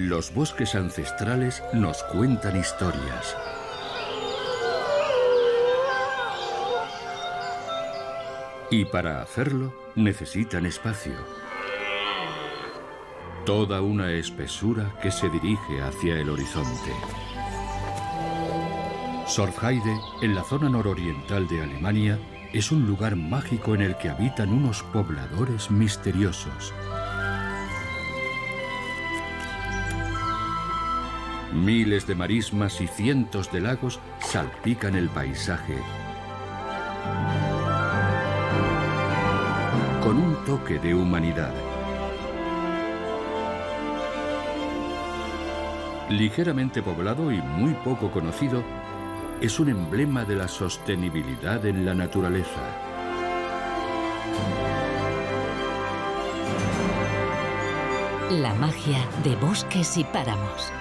Los bosques ancestrales nos cuentan historias. Y para hacerlo, necesitan espacio. Toda una espesura que se dirige hacia el horizonte. Sorfheide, en la zona nororiental de Alemania, es un lugar mágico en el que habitan unos pobladores misteriosos. Miles de marismas y cientos de lagos salpican el paisaje, con un toque de humanidad. Ligeramente poblado y muy poco conocido, es un emblema de la sostenibilidad en la naturaleza. La magia de bosques y páramos.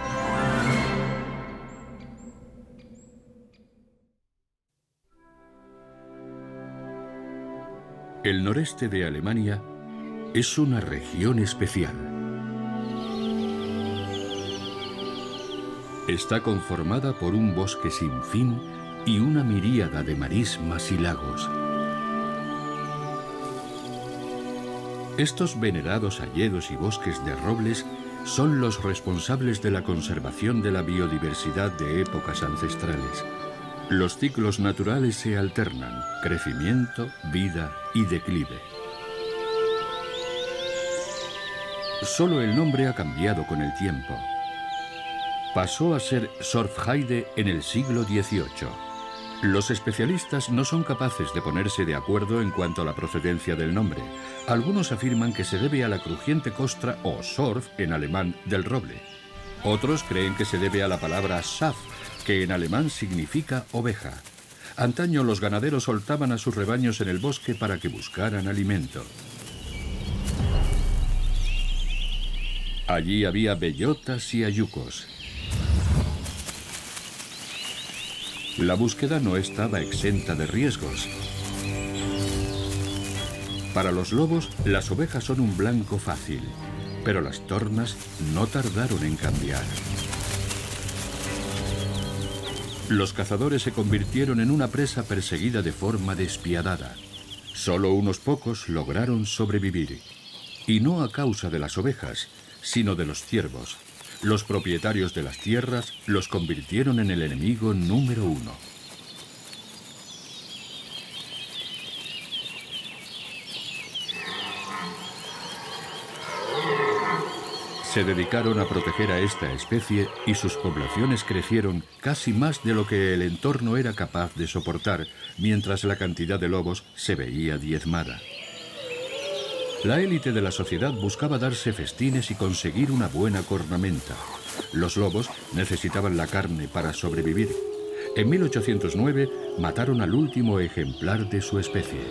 El noreste de Alemania es una región especial. Está conformada por un bosque sin fin y una miríada de marismas y lagos. Estos venerados hayedos y bosques de robles son los responsables de la conservación de la biodiversidad de épocas ancestrales. Los ciclos naturales se alternan: crecimiento, vida y declive. Solo el nombre ha cambiado con el tiempo. Pasó a ser Sorfheide en el siglo XVIII. Los especialistas no son capaces de ponerse de acuerdo en cuanto a la procedencia del nombre. Algunos afirman que se debe a la crujiente costra o Sorf en alemán del roble. Otros creen que se debe a la palabra Schaf, que en alemán significa oveja. Antaño los ganaderos soltaban a sus rebaños en el bosque para que buscaran alimento. Allí había bellotas y hayucos. La búsqueda no estaba exenta de riesgos. Para los lobos, las ovejas son un blanco fácil, pero las tornas no tardaron en cambiar. Los cazadores se convirtieron en una presa perseguida de forma despiadada. Solo unos pocos lograron sobrevivir. Y no a causa de las ovejas, sino de los ciervos. Los propietarios de las tierras los convirtieron en el enemigo número uno. Se dedicaron a proteger a esta especie y sus poblaciones crecieron casi más de lo que el entorno era capaz de soportar, mientras la cantidad de lobos se veía diezmada. La élite de la sociedad buscaba darse festines y conseguir una buena cornamenta. Los lobos necesitaban la carne para sobrevivir. En 1809 mataron al último ejemplar de su especie.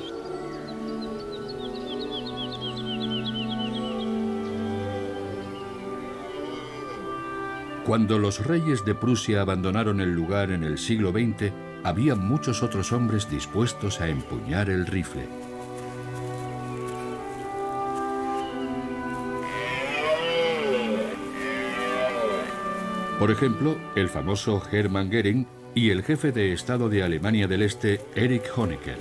Cuando los reyes de Prusia abandonaron el lugar en el siglo XX, había muchos otros hombres dispuestos a empuñar el rifle. Por ejemplo, el famoso Hermann Göring y el jefe de Estado de Alemania del Este, Erich Honecker.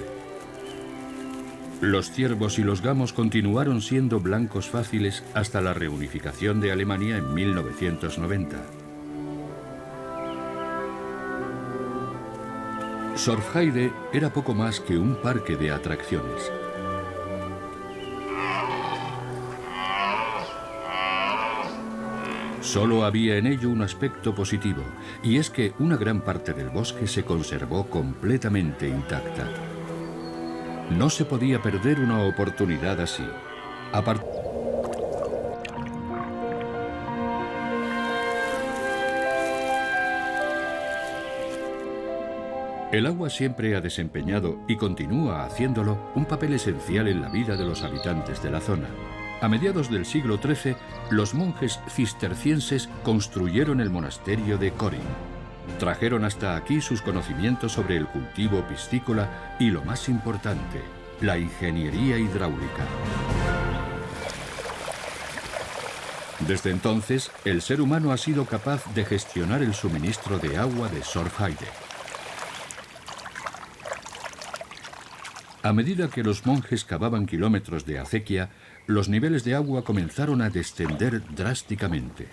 Los ciervos y los gamos continuaron siendo blancos fáciles hasta la reunificación de Alemania en 1990. Sorfheide era poco más que un parque de atracciones. Solo había en ello un aspecto positivo, y es que una gran parte del bosque se conservó completamente intacta. No se podía perder una oportunidad así. El agua siempre ha desempeñado, y continúa haciéndolo, un papel esencial en la vida de los habitantes de la zona. A mediados del siglo XIII, los monjes cistercienses construyeron el monasterio de Korin. Trajeron hasta aquí sus conocimientos sobre el cultivo piscícola y, lo más importante, la ingeniería hidráulica. Desde entonces, el ser humano ha sido capaz de gestionar el suministro de agua de Sorfheide. A medida que los monjes cavaban kilómetros de acequia, los niveles de agua comenzaron a descender drásticamente.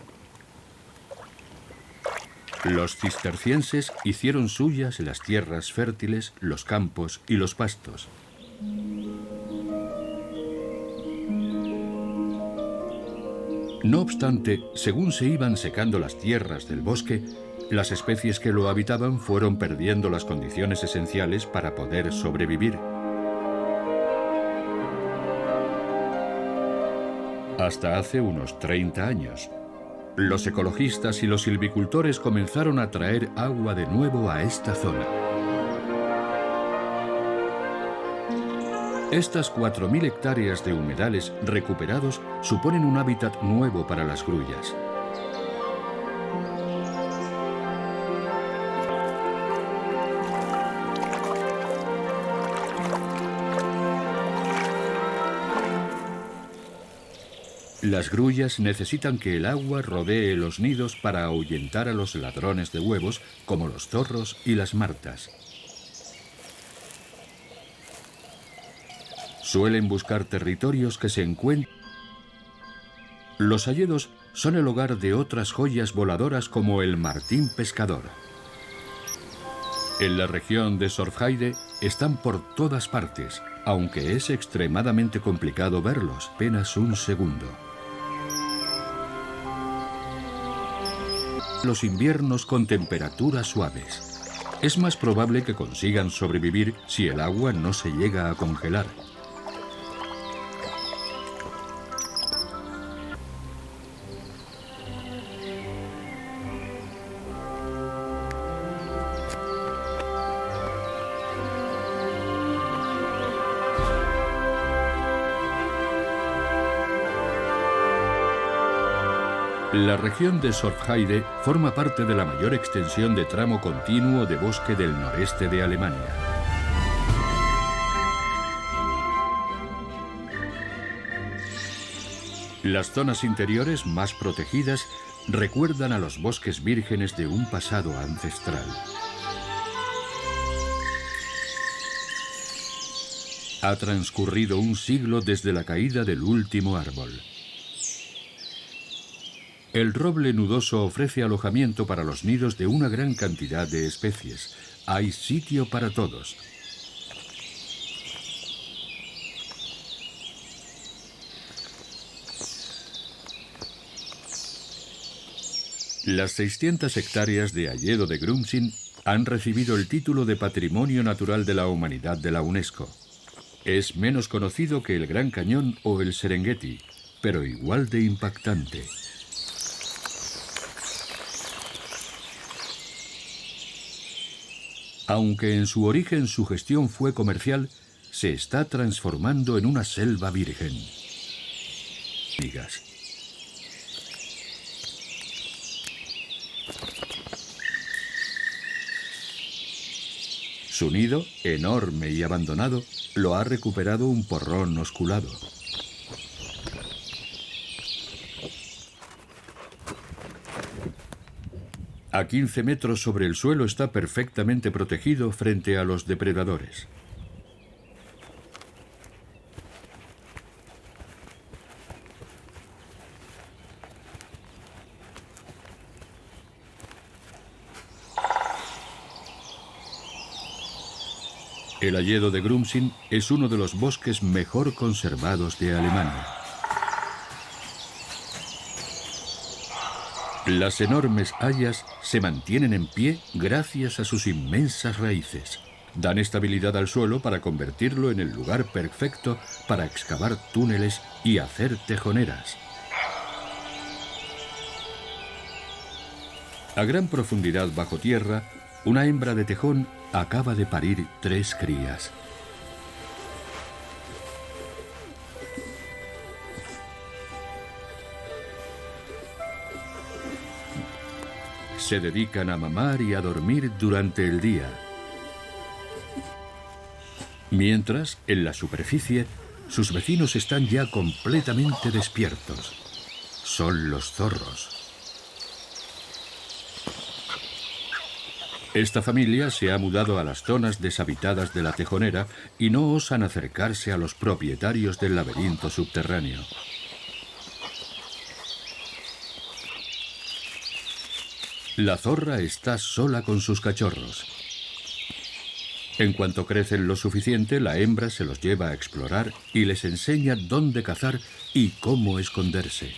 Los cistercienses hicieron suyas las tierras fértiles, los campos y los pastos. No obstante, según se iban secando las tierras del bosque, las especies que lo habitaban fueron perdiendo las condiciones esenciales para poder sobrevivir. Hasta hace unos 30 años, los ecologistas y los silvicultores comenzaron a traer agua de nuevo a esta zona. Estas 4.000 hectáreas de humedales recuperados suponen un hábitat nuevo para las grullas. Las grullas necesitan que el agua rodee los nidos para ahuyentar a los ladrones de huevos, como los zorros y las martas. Suelen buscar territorios que se encuentran. Los hayedos son el hogar de otras joyas voladoras como el martín pescador. En la región de Sorfheide están por todas partes, aunque es extremadamente complicado verlos, apenas un segundo. Los inviernos con temperaturas suaves. Es más probable que consigan sobrevivir si el agua no se llega a congelar. La región de Sorfheide forma parte de la mayor extensión de tramo continuo de bosque del noreste de Alemania. Las zonas interiores más protegidas recuerdan a los bosques vírgenes de un pasado ancestral. Ha transcurrido un siglo desde la caída del último árbol. El roble nudoso ofrece alojamiento para los nidos de una gran cantidad de especies. Hay sitio para todos. Las 600 hectáreas de hayedo de Grumsin han recibido el título de Patrimonio Natural de la Humanidad de la UNESCO. Es menos conocido que el Gran Cañón o el Serengeti, pero igual de impactante. Aunque en su origen su gestión fue comercial, se está transformando en una selva virgen. Su nido, enorme y abandonado, lo ha recuperado un porrón osculado. A 15 metros sobre el suelo está perfectamente protegido frente a los depredadores. El hayedo de Grumsin es uno de los bosques mejor conservados de Alemania. Las enormes hayas se mantienen en pie gracias a sus inmensas raíces. Dan estabilidad al suelo para convertirlo en el lugar perfecto para excavar túneles y hacer tejoneras. A gran profundidad bajo tierra, una hembra de tejón acaba de parir 3 crías. Se dedican a mamar y a dormir durante el día. Mientras, en la superficie, sus vecinos están ya completamente despiertos. son los zorros. Esta familia se ha mudado a las zonas deshabitadas de la Tejonera y no osan acercarse a los propietarios del laberinto subterráneo. La zorra está sola con sus cachorros. En cuanto crecen lo suficiente, la hembra se los lleva a explorar y les enseña dónde cazar y cómo esconderse.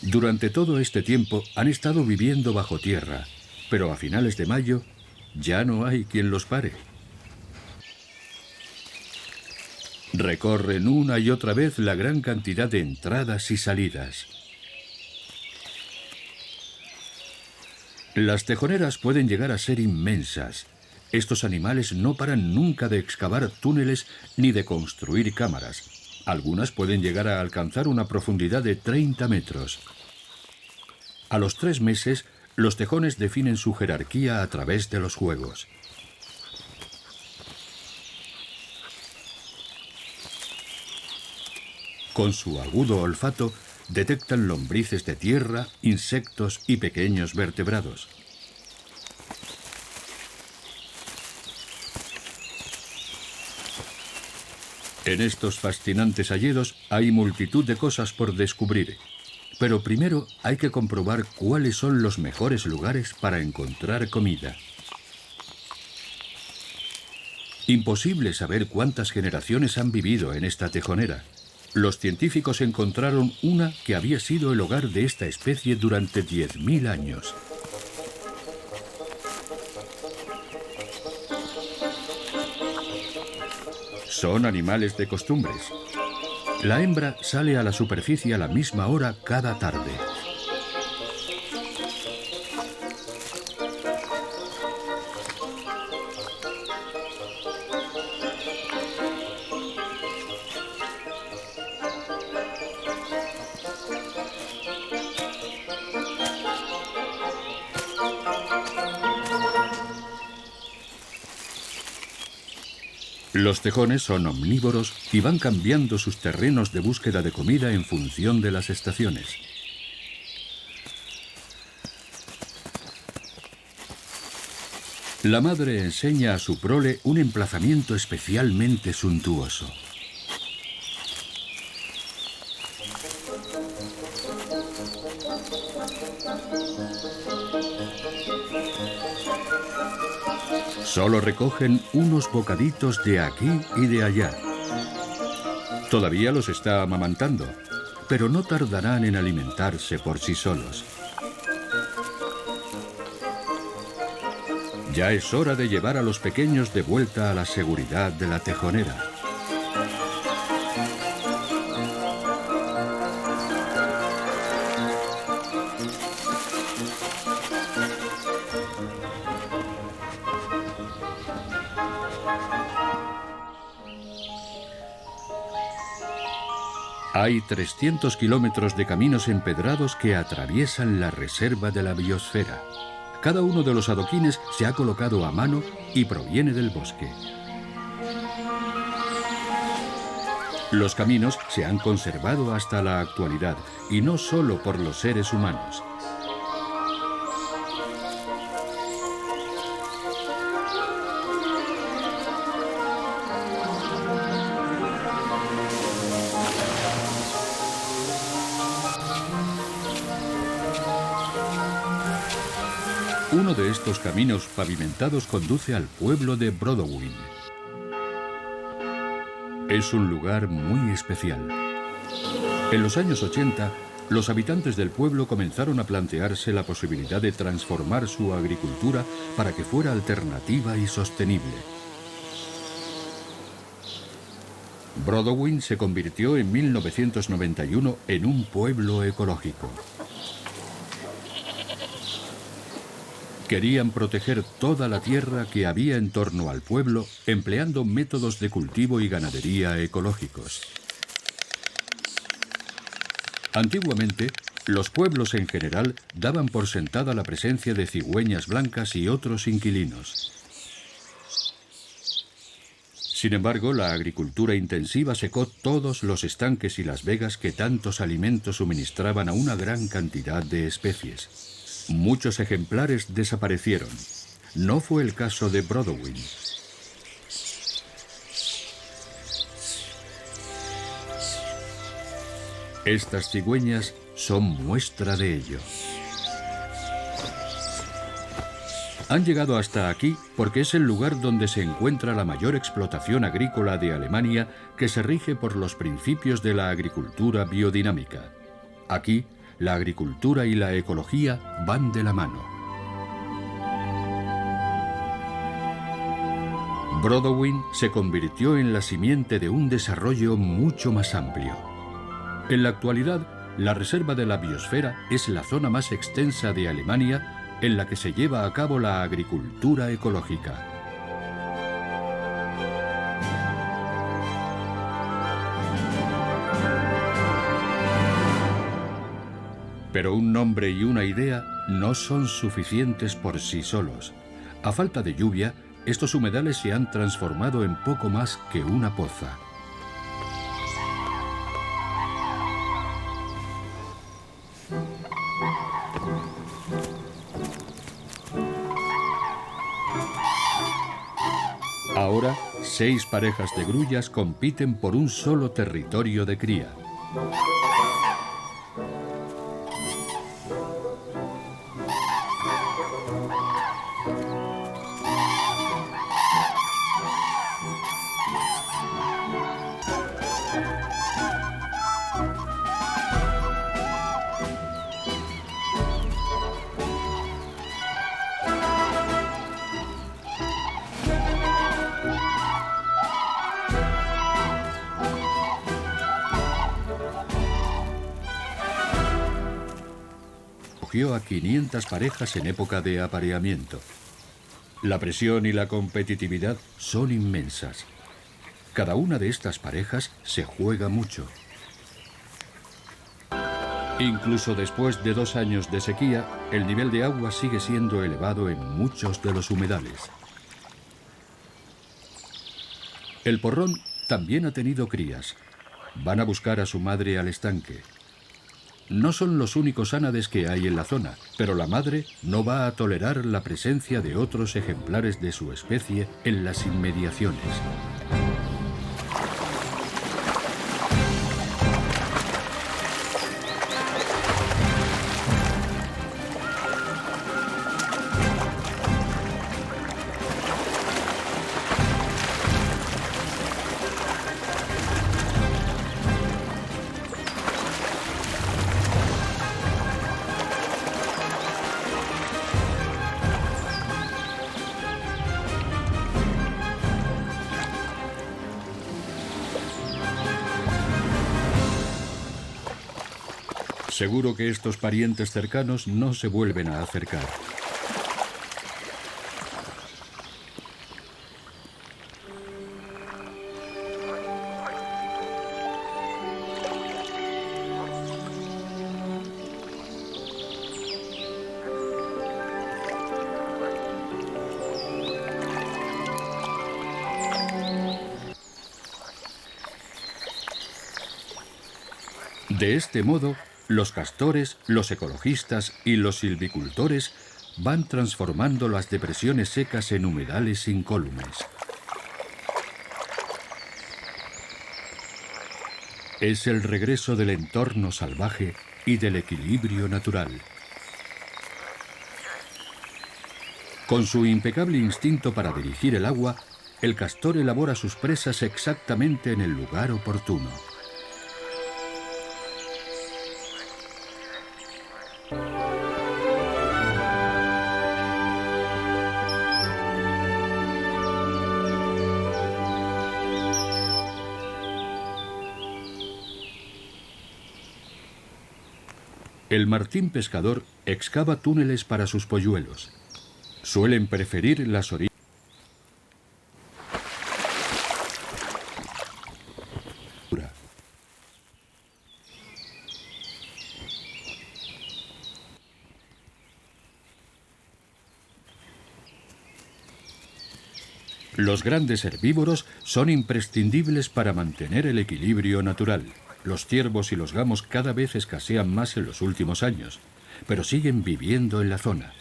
Durante todo este tiempo han estado viviendo bajo tierra, pero a finales de mayo ya no hay quien los pare. Recorren una y otra vez la gran cantidad de entradas y salidas. Las tejoneras pueden llegar a ser inmensas. Estos animales no paran nunca de excavar túneles ni de construir cámaras. Algunas pueden llegar a alcanzar una profundidad de 30 metros. A los 3 meses, los tejones definen su jerarquía a través de los juegos. Con su agudo olfato, detectan lombrices de tierra, insectos y pequeños vertebrados. En estos fascinantes hayedos hay multitud de cosas por descubrir, pero primero hay que comprobar cuáles son los mejores lugares para encontrar comida. Imposible saber cuántas generaciones han vivido en esta tejonera. Los científicos encontraron una que había sido el hogar de esta especie durante 10.000 años. Son animales de costumbres. La hembra sale a la superficie a la misma hora cada tarde. Los tejones son omnívoros y van cambiando sus terrenos de búsqueda de comida en función de las estaciones. La madre enseña a su prole un emplazamiento especialmente suntuoso. Solo recogen unos bocaditos de aquí y de allá. Todavía los está amamantando, pero no tardarán en alimentarse por sí solos. Ya es hora de llevar a los pequeños de vuelta a la seguridad de la tejonera. Hay 300 kilómetros de caminos empedrados que atraviesan la reserva de la biosfera. Cada uno de los adoquines se ha colocado a mano y proviene del bosque. Los caminos se han conservado hasta la actualidad, y no solo por los seres humanos. Uno de estos caminos pavimentados conduce al pueblo de Brodowin. Es un lugar muy especial. En los años 80, los habitantes del pueblo comenzaron a plantearse la posibilidad de transformar su agricultura para que fuera alternativa y sostenible. Brodowin se convirtió en 1991 en un pueblo ecológico. Querían proteger toda la tierra que había en torno al pueblo, empleando métodos de cultivo y ganadería ecológicos. Antiguamente, los pueblos en general daban por sentada la presencia de cigüeñas blancas y otros inquilinos. Sin embargo, la agricultura intensiva secó todos los estanques y las vegas que tantos alimentos suministraban a una gran cantidad de especies. Muchos ejemplares desaparecieron. No fue el caso de Brodowin. Estas cigüeñas son muestra de ello. Han llegado hasta aquí porque es el lugar donde se encuentra la mayor explotación agrícola de Alemania, que se rige por los principios de la agricultura biodinámica. Aquí, la agricultura y la ecología van de la mano. Brodowin se convirtió en la simiente de un desarrollo mucho más amplio. En la actualidad, la reserva de la biosfera es la zona más extensa de Alemania en la que se lleva a cabo la agricultura ecológica. Pero un nombre y una idea no son suficientes por sí solos. A falta de lluvia, estos humedales se han transformado en poco más que una poza. Ahora, 6 parejas de grullas compiten por un solo territorio de cría. Cogió a 500 parejas en época de apareamiento. La presión y la competitividad son inmensas. Cada una de estas parejas se juega mucho. Incluso después de 2 años de sequía, el nivel de agua sigue siendo elevado en muchos de los humedales. El porrón también ha tenido crías. Van a buscar a su madre al estanque. No son los únicos ánades que hay en la zona, pero la madre no va a tolerar la presencia de otros ejemplares de su especie en las inmediaciones. Seguro que estos parientes cercanos no se vuelven a acercar. De este modo, los castores, los ecologistas y los silvicultores van transformando las depresiones secas en humedales incólumes. Es el regreso del entorno salvaje y del equilibrio natural. Con su impecable instinto para dirigir el agua, el castor elabora sus presas exactamente en el lugar oportuno. El martín pescador excava túneles para sus polluelos. Suelen preferir las orillas. Los grandes herbívoros son imprescindibles para mantener el equilibrio natural. Los ciervos y los gamos cada vez escasean más en los últimos años, pero siguen viviendo en la zona.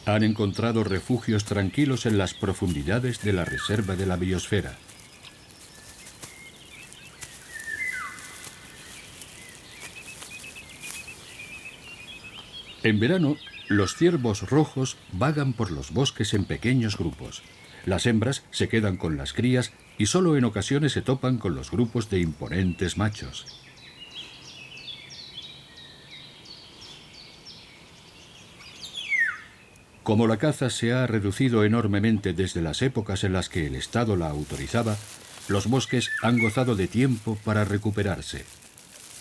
Han encontrado refugios tranquilos en las profundidades de la reserva de la biosfera. En verano, los ciervos rojos vagan por los bosques en pequeños grupos. Las hembras se quedan con las crías y solo en ocasiones se topan con los grupos de imponentes machos. Como la caza se ha reducido enormemente desde las épocas en las que el Estado la autorizaba, los bosques han gozado de tiempo para recuperarse.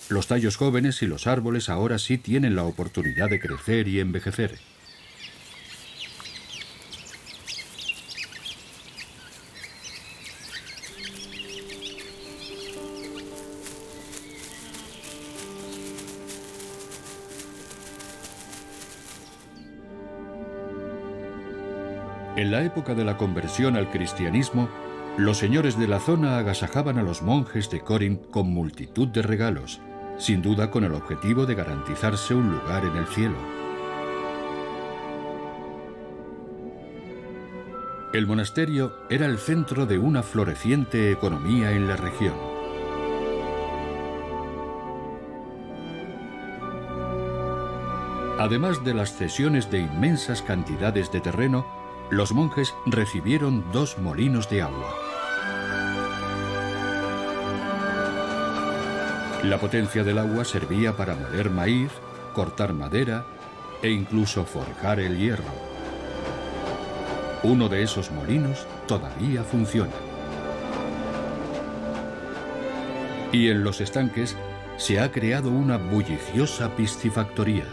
Los tallos jóvenes y los árboles ahora sí tienen la oportunidad de crecer y envejecer. En la época de la conversión al cristianismo, los señores de la zona agasajaban a los monjes de Corinth con multitud de regalos, sin duda con el objetivo de garantizarse un lugar en el cielo. El monasterio era el centro de una floreciente economía en la región. Además de las cesiones de inmensas cantidades de terreno, los monjes recibieron 2 molinos de agua. La potencia del agua servía para moler maíz, cortar madera e incluso forjar el hierro. Uno de esos molinos todavía funciona. Y en los estanques se ha creado una bulliciosa piscifactoría.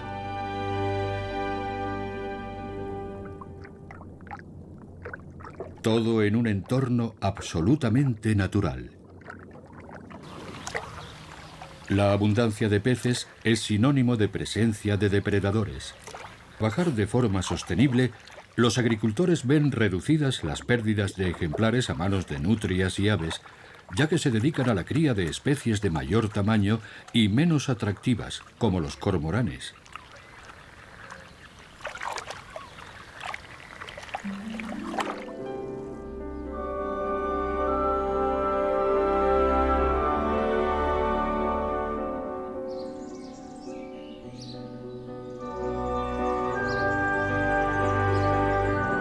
Todo en un entorno absolutamente natural. La abundancia de peces es sinónimo de presencia de depredadores. Para trabajar de forma sostenible, los agricultores ven reducidas las pérdidas de ejemplares a manos de nutrias y aves, ya que se dedican a la cría de especies de mayor tamaño y menos atractivas, como los cormoranes.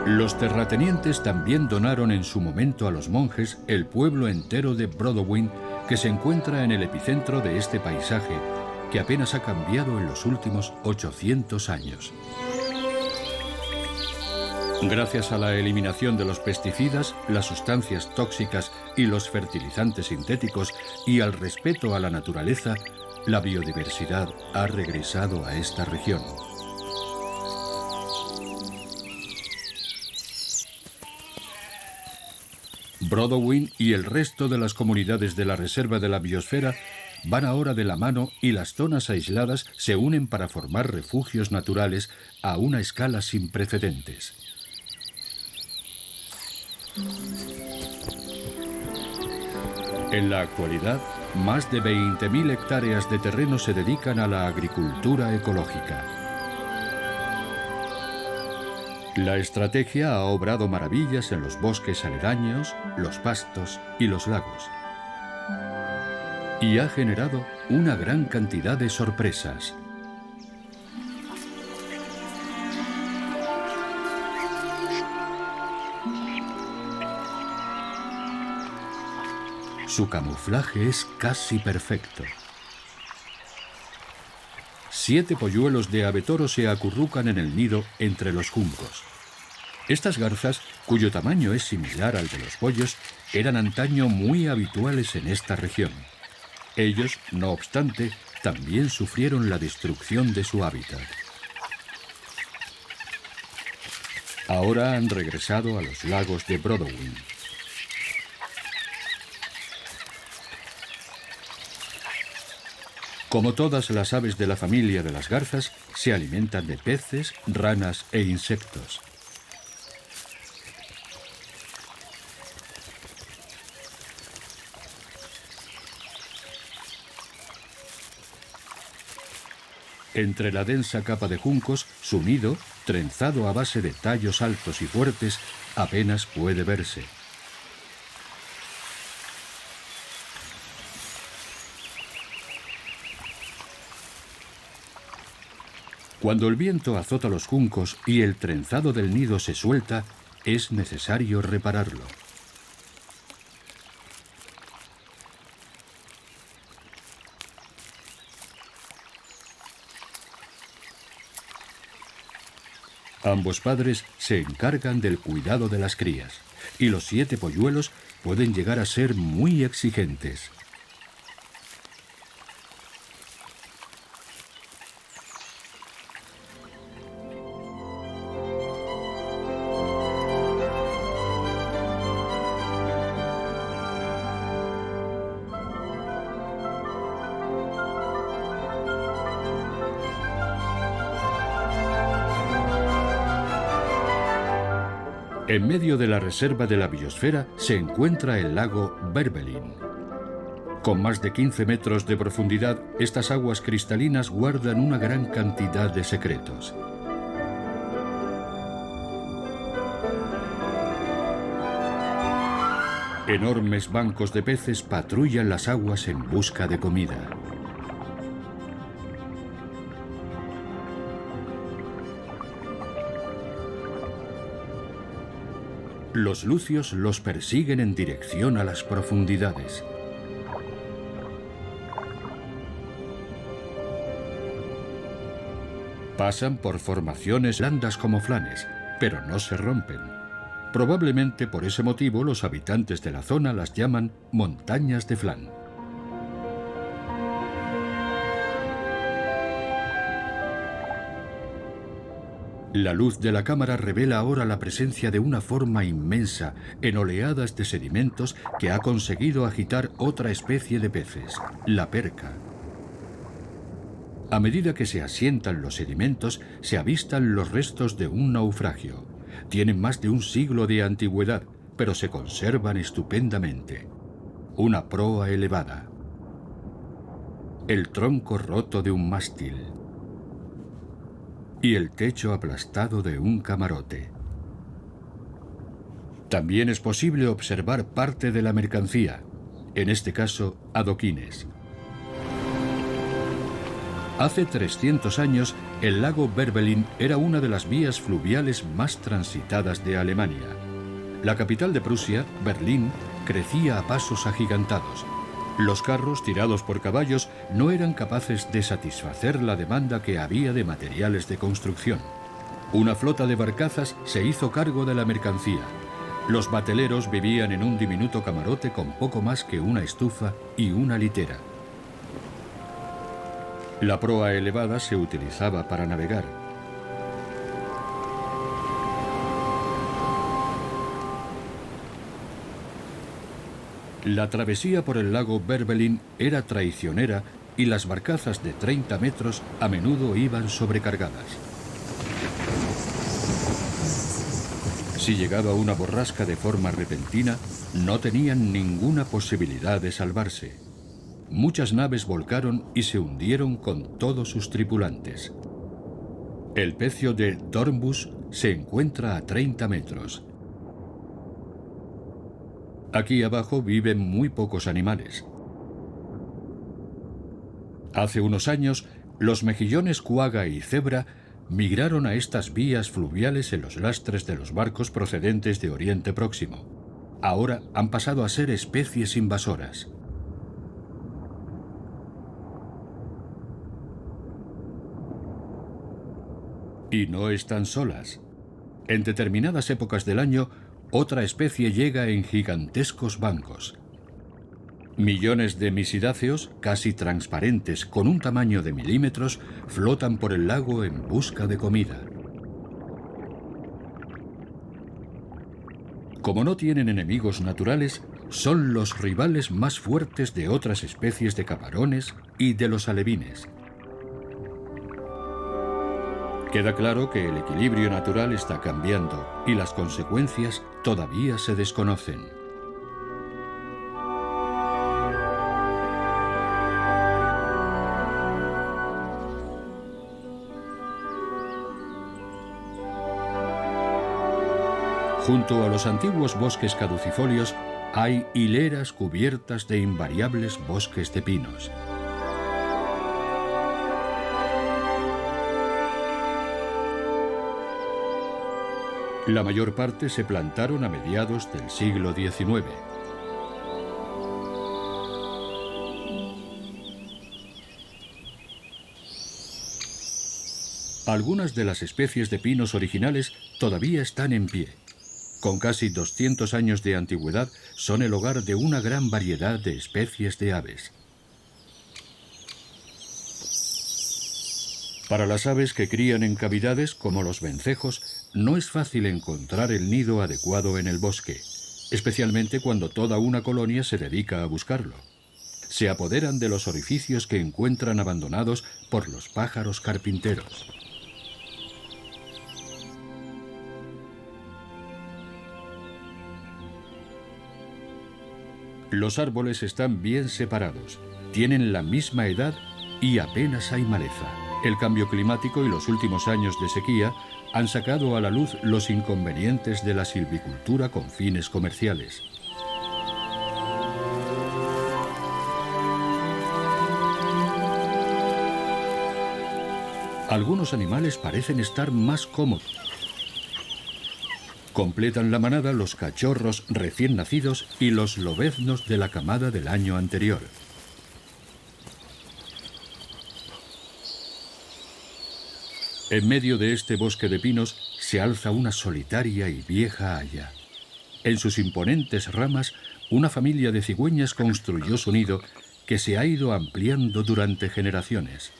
Los terratenientes también donaron en su momento a los monjes el pueblo entero de Brodowin, que se encuentra en el epicentro de este paisaje, que apenas ha cambiado en los últimos 800 años. Gracias a la eliminación de los pesticidas, las sustancias tóxicas y los fertilizantes sintéticos y al respeto a la naturaleza, la biodiversidad ha regresado a esta región. Brodowin y el resto de las comunidades de la reserva de la biosfera van ahora de la mano y las zonas aisladas se unen para formar refugios naturales a una escala sin precedentes. En la actualidad, más de 20.000 hectáreas de terreno se dedican a la agricultura ecológica. La estrategia ha obrado maravillas en los bosques aledaños, los pastos y los lagos. Y ha generado una gran cantidad de sorpresas. Su camuflaje es casi perfecto. 7 polluelos de abetoro se acurrucan en el nido entre los juncos. Estas garzas, cuyo tamaño es similar al de los pollos, eran antaño muy habituales en esta región. Ellos, no obstante, también sufrieron la destrucción de su hábitat. Ahora han regresado a los lagos de Brodowin. Como todas las aves de la familia de las garzas, se alimentan de peces, ranas e insectos. Entre la densa capa de juncos, su nido, trenzado a base de tallos altos y fuertes, apenas puede verse. Cuando el viento azota los juncos y el trenzado del nido se suelta, es necesario repararlo. Ambos padres se encargan del cuidado de las crías, y los 7 polluelos pueden llegar a ser muy exigentes. En medio de la reserva de la biosfera se encuentra el lago Bervelin. Con más de 15 metros de profundidad, estas aguas cristalinas guardan una gran cantidad de secretos. Enormes bancos de peces patrullan las aguas en busca de comida. Los lucios los persiguen en dirección a las profundidades. Pasan por formaciones blandas como flanes, pero no se rompen. Probablemente por ese motivo los habitantes de la zona las llaman montañas de flan. La luz de la cámara revela ahora la presencia de una forma inmensa en oleadas de sedimentos que ha conseguido agitar otra especie de peces, la perca. A medida que se asientan los sedimentos, se avistan los restos de un naufragio. Tienen más de un siglo de antigüedad, pero se conservan estupendamente. Una proa elevada. El tronco roto de un mástil. Y el techo aplastado de un camarote. También es posible observar parte de la mercancía, en este caso adoquines. Hace 300 años, el lago Bervelin era una de las vías fluviales más transitadas de Alemania. La capital de Prusia, Berlín, crecía a pasos agigantados. Los carros tirados por caballos no eran capaces de satisfacer la demanda que había de materiales de construcción. Una flota de barcazas se hizo cargo de la mercancía. Los bateleros vivían en un diminuto camarote con poco más que una estufa y una litera. La proa elevada se utilizaba para navegar. La travesía por el lago Bervelin era traicionera y las barcazas de 30 metros a menudo iban sobrecargadas. Si llegaba una borrasca de forma repentina, no tenían ninguna posibilidad de salvarse. Muchas naves volcaron y se hundieron con todos sus tripulantes. El pecio de Dornbus se encuentra a 30 metros. Aquí abajo viven muy pocos animales. Hace unos años, los mejillones cuaga y cebra migraron a estas vías fluviales en los lastres de los barcos procedentes de Oriente Próximo. Ahora han pasado a ser especies invasoras. Y no están solas. En determinadas épocas del año, otra especie llega en gigantescos bancos. Millones de misidáceos, casi transparentes, con un tamaño de milímetros, flotan por el lago en busca de comida. Como no tienen enemigos naturales, son los rivales más fuertes de otras especies de camarones y de los alevines. Queda claro que el equilibrio natural está cambiando y las consecuencias todavía se desconocen. Junto a los antiguos bosques caducifolios hay hileras cubiertas de invariables bosques de pinos. La mayor parte se plantaron a mediados del siglo XIX. Algunas de las especies de pinos originales todavía están en pie. Con casi 200 años de antigüedad, son el hogar de una gran variedad de especies de aves. Para las aves que crían en cavidades, como los vencejos, no es fácil encontrar el nido adecuado en el bosque, especialmente cuando toda una colonia se dedica a buscarlo. Se apoderan de los orificios que encuentran abandonados por los pájaros carpinteros. Los árboles están bien separados, tienen la misma edad y apenas hay maleza. El cambio climático y los últimos años de sequía han sacado a la luz los inconvenientes de la silvicultura con fines comerciales. Algunos animales parecen estar más cómodos. Completan la manada los cachorros recién nacidos y los lobeznos de la camada del año anterior. En medio de este bosque de pinos se alza una solitaria y vieja haya. En sus imponentes ramas, una familia de cigüeñas construyó su nido que se ha ido ampliando durante generaciones.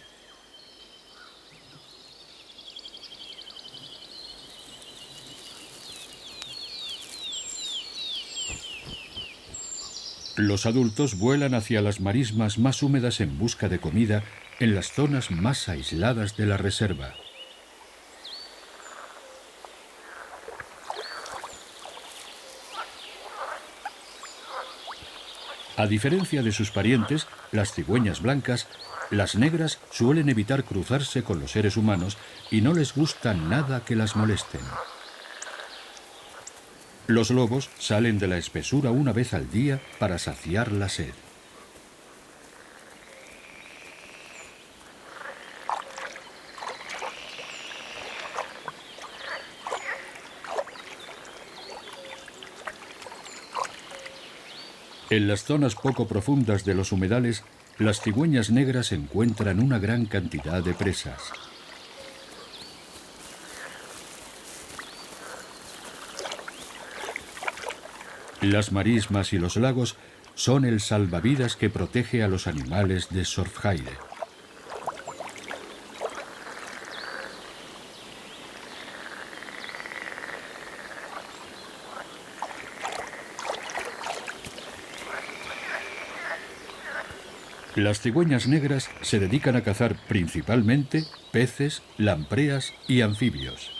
Los adultos vuelan hacia las marismas más húmedas en busca de comida en las zonas más aisladas de la reserva. A diferencia de sus parientes, las cigüeñas blancas, las negras suelen evitar cruzarse con los seres humanos y no les gusta nada que las molesten. Los lobos salen de la espesura una vez al día para saciar la sed. En las zonas poco profundas de los humedales, las cigüeñas negras encuentran una gran cantidad de presas. Las marismas y los lagos son el salvavidas que protege a los animales de Sorfheide. Las cigüeñas negras se dedican a cazar principalmente peces, lampreas y anfibios.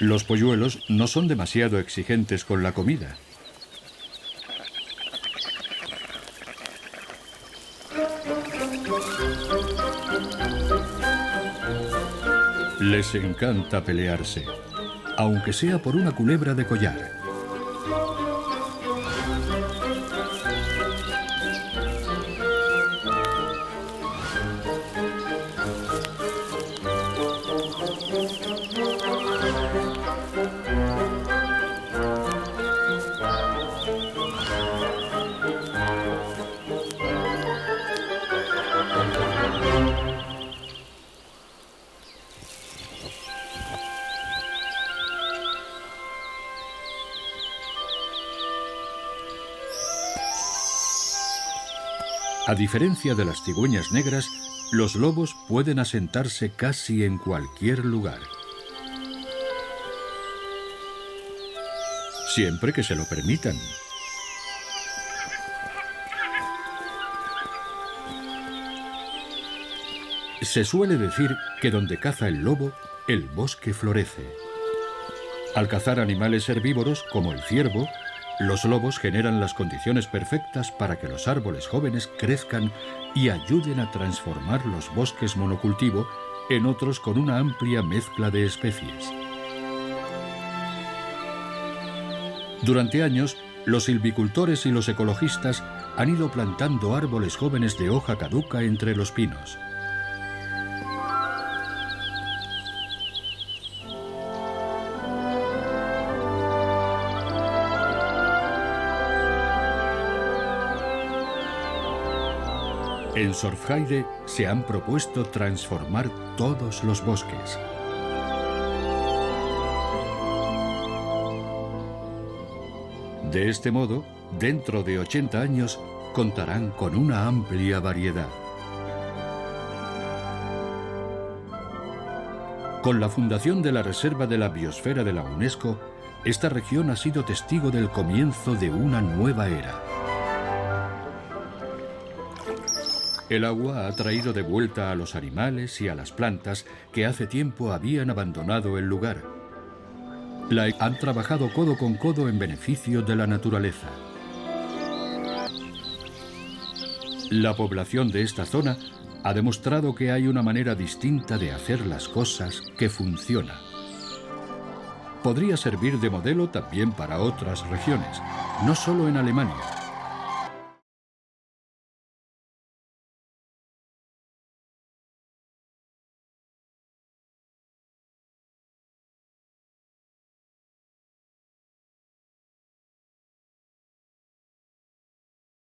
Los polluelos no son demasiado exigentes con la comida. Les encanta pelearse, aunque sea por una culebra de collar. A diferencia de las cigüeñas negras, los lobos pueden asentarse casi en cualquier lugar. siempre que se lo permitan. Se suele decir que donde caza el lobo, el bosque florece. Al cazar animales herbívoros como el ciervo, los lobos generan las condiciones perfectas para que los árboles jóvenes crezcan y ayuden a transformar los bosques monocultivo en otros con una amplia mezcla de especies. Durante años, los silvicultores y los ecologistas han ido plantando árboles jóvenes de hoja caduca entre los pinos. En Sorfheide se han propuesto transformar todos los bosques. De este modo, dentro de 80 años, contarán con una amplia variedad. Con la fundación de la Reserva de la Biosfera de la UNESCO, esta región ha sido testigo del comienzo de una nueva era. El agua ha traído de vuelta a los animales y a las plantas que hace tiempo habían abandonado el lugar. Han trabajado codo con codo en beneficio de la naturaleza. La población de esta zona ha demostrado que hay una manera distinta de hacer las cosas que funciona. Podría servir de modelo también para otras regiones, no solo en Alemania.